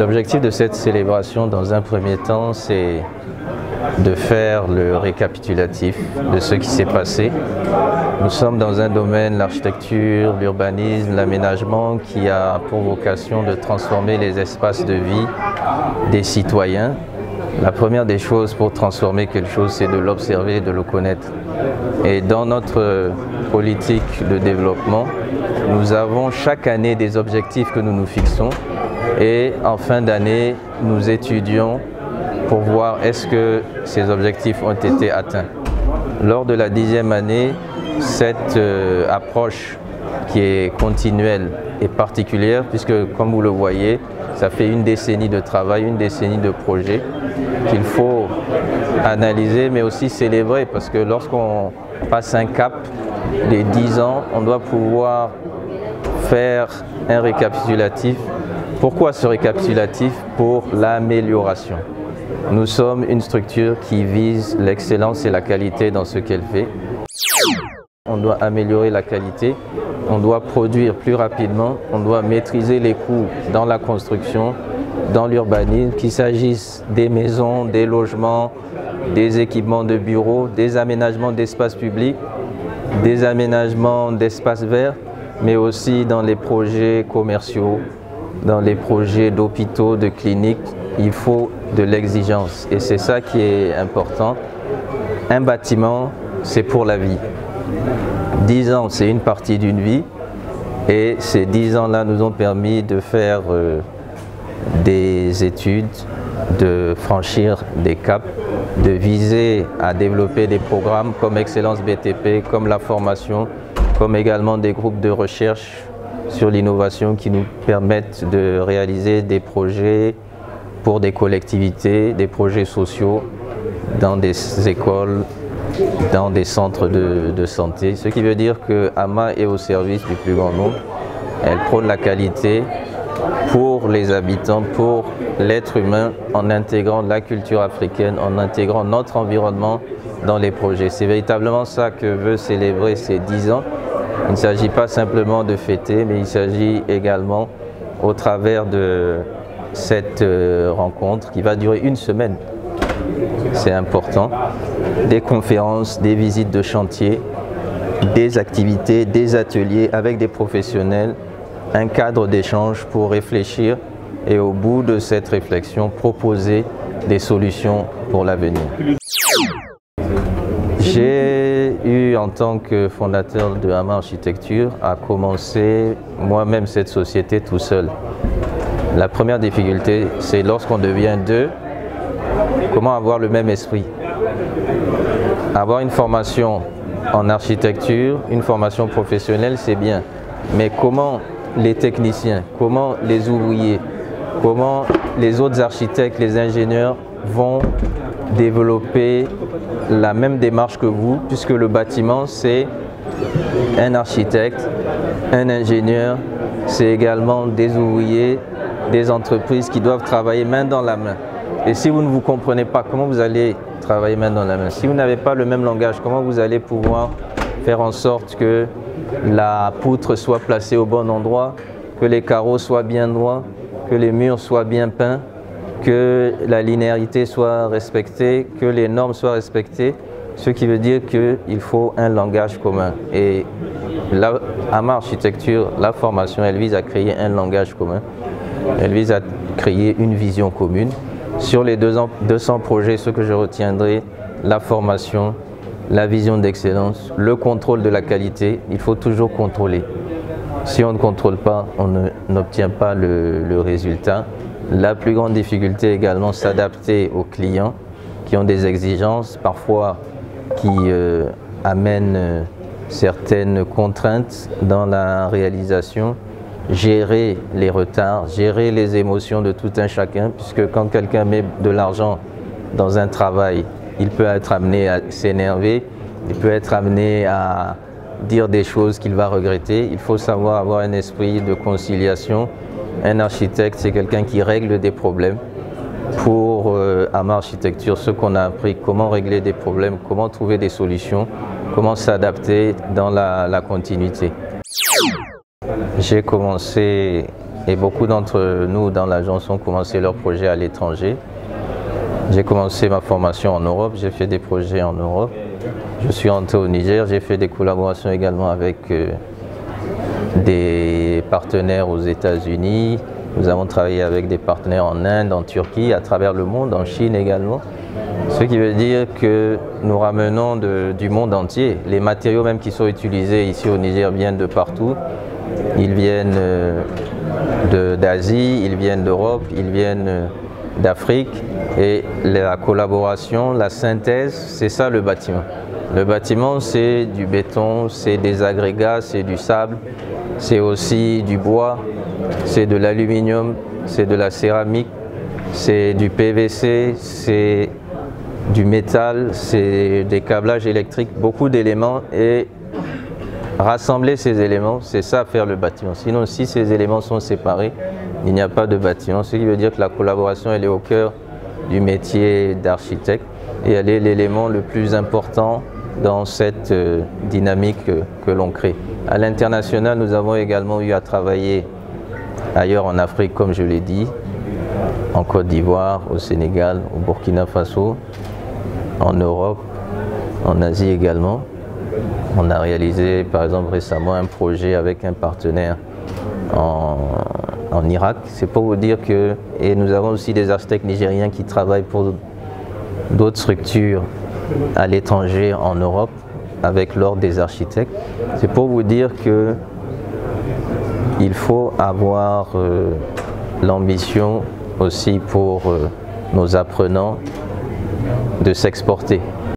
L'objectif de cette célébration, dans un premier temps, c'est de faire le récapitulatif de ce qui s'est passé. Nous sommes dans un domaine, l'architecture, l'urbanisme, l'aménagement, qui a pour vocation de transformer les espaces de vie des citoyens. La première des choses pour transformer quelque chose, c'est de l'observer et de le connaître. Et dans notre politique de développement, nous avons chaque année des objectifs que nous nous fixons et en fin d'année, nous étudions pour voir est-ce que ces objectifs ont été atteints. Lors de la 10e année, cette approche qui est continuelle et particulière, puisque comme vous le voyez, ça fait une décennie de travail, une décennie de projets qu'il faut analyser mais aussi célébrer, parce que lorsqu'on passe un cap des 10 ans, on doit pouvoir faire un récapitulatif. Pourquoi ce récapitulatif? Pour l'amélioration. Nous sommes une structure qui vise l'excellence et la qualité dans ce qu'elle fait. On doit améliorer la qualité, on doit produire plus rapidement, on doit maîtriser les coûts dans la construction, dans l'urbanisme, qu'il s'agisse des maisons, des logements, des équipements de bureaux, des aménagements d'espaces publics, des aménagements d'espaces verts, mais aussi dans les projets commerciaux, dans les projets d'hôpitaux, de cliniques. Il faut de l'exigence et c'est ça qui est important. Un bâtiment, c'est pour la vie. 10 ans, c'est une partie d'une vie et ces 10 ans-là nous ont permis de faire des études, de franchir des caps, de viser à développer des programmes comme Excellence BTP, comme la formation, comme également des groupes de recherche sur l'innovation qui nous permettent de réaliser des projets pour des collectivités, des projets sociaux dans des écoles, dans des centres de santé. Ce qui veut dire que AMA est au service du plus grand nombre. Elle prône la qualité pour les habitants, pour l'être humain, en intégrant la culture africaine, en intégrant notre environnement dans les projets. C'est véritablement ça que veut célébrer ces 10 ans. Il ne s'agit pas simplement de fêter, mais il s'agit également, au travers de cette rencontre qui va durer une semaine, c'est important, des conférences, des visites de chantier, des activités, des ateliers avec des professionnels, un cadre d'échange pour réfléchir et au bout de cette réflexion, proposer des solutions pour l'avenir. J'ai eu, en tant que fondateur de AMA Architecture, à commencer moi-même cette société tout seul. La première difficulté, c'est lorsqu'on devient deux, comment avoir le même esprit. Avoir une formation en architecture, une formation professionnelle, c'est bien. Mais comment les techniciens, comment les ouvriers, comment les autres architectes, les ingénieurs vont développer la même démarche que vous, puisque le bâtiment, c'est un architecte, un ingénieur, c'est également des ouvriers, des entreprises qui doivent travailler main dans la main. Et si vous ne vous comprenez pas, comment vous allez travailler main dans la main? Si vous n'avez pas le même langage, comment vous allez pouvoir faire en sorte que la poutre soit placée au bon endroit, que les carreaux soient bien droits, que les murs soient bien peints, que la linéarité soit respectée, que les normes soient respectées, ce qui veut dire qu'il faut un langage commun. Et AMA Architecture, la formation, elle vise à créer un langage commun, elle vise à créer une vision commune. Sur les 200 projets, ce que je retiendrai, la formation, la vision d'excellence, le contrôle de la qualité, il faut toujours contrôler. Si on ne contrôle pas, on n'obtient pas le résultat. La plus grande difficulté également, s'adapter aux clients qui ont des exigences, parfois qui amènent certaines contraintes dans la réalisation. Gérer les retards, gérer les émotions de tout un chacun, puisque quand quelqu'un met de l'argent dans un travail, il peut être amené à s'énerver, il peut être amené à dire des choses qu'il va regretter. Il faut savoir avoir un esprit de conciliation. Un architecte, c'est quelqu'un qui règle des problèmes. Pour AMA Architecture, ce qu'on a appris, comment régler des problèmes, comment trouver des solutions, comment s'adapter dans la continuité. J'ai commencé et beaucoup d'entre nous dans l'agence ont commencé leurs projets à l'étranger. J'ai commencé ma formation en Europe, j'ai fait des projets en Europe. Je suis rentré au Niger, j'ai fait des collaborations également avec des partenaires aux États-Unis. Nous avons travaillé avec des partenaires en Inde, en Turquie, à travers le monde, en Chine également. Ce qui veut dire que nous ramenons du monde entier. Les matériaux même qui sont utilisés ici au Niger viennent de partout. Ils viennent d'Asie, ils viennent d'Europe, ils viennent d'Afrique. Et la collaboration, la synthèse, c'est ça le bâtiment. Le bâtiment, c'est du béton, c'est des agrégats, c'est du sable, c'est aussi du bois, c'est de l'aluminium, c'est de la céramique, c'est du PVC, c'est du métal, c'est des câblages électriques, beaucoup d'éléments, et rassembler ces éléments, c'est ça faire le bâtiment. Sinon, si ces éléments sont séparés, il n'y a pas de bâtiment, ce qui veut dire que la collaboration, elle est au cœur du métier d'architecte et elle est l'élément le plus important dans cette dynamique que l'on crée. À l'international, nous avons également eu à travailler ailleurs en Afrique, comme je l'ai dit, en Côte d'Ivoire, au Sénégal, au Burkina Faso, en Europe, en Asie également. On a réalisé par exemple récemment un projet avec un partenaire en Irak. C'est pour vous dire que, et nous avons aussi des architectes nigériens qui travaillent pour d'autres structures à l'étranger en Europe avec l'ordre des architectes. C'est pour vous dire que il faut avoir l'ambition aussi pour nos apprenants de s'exporter.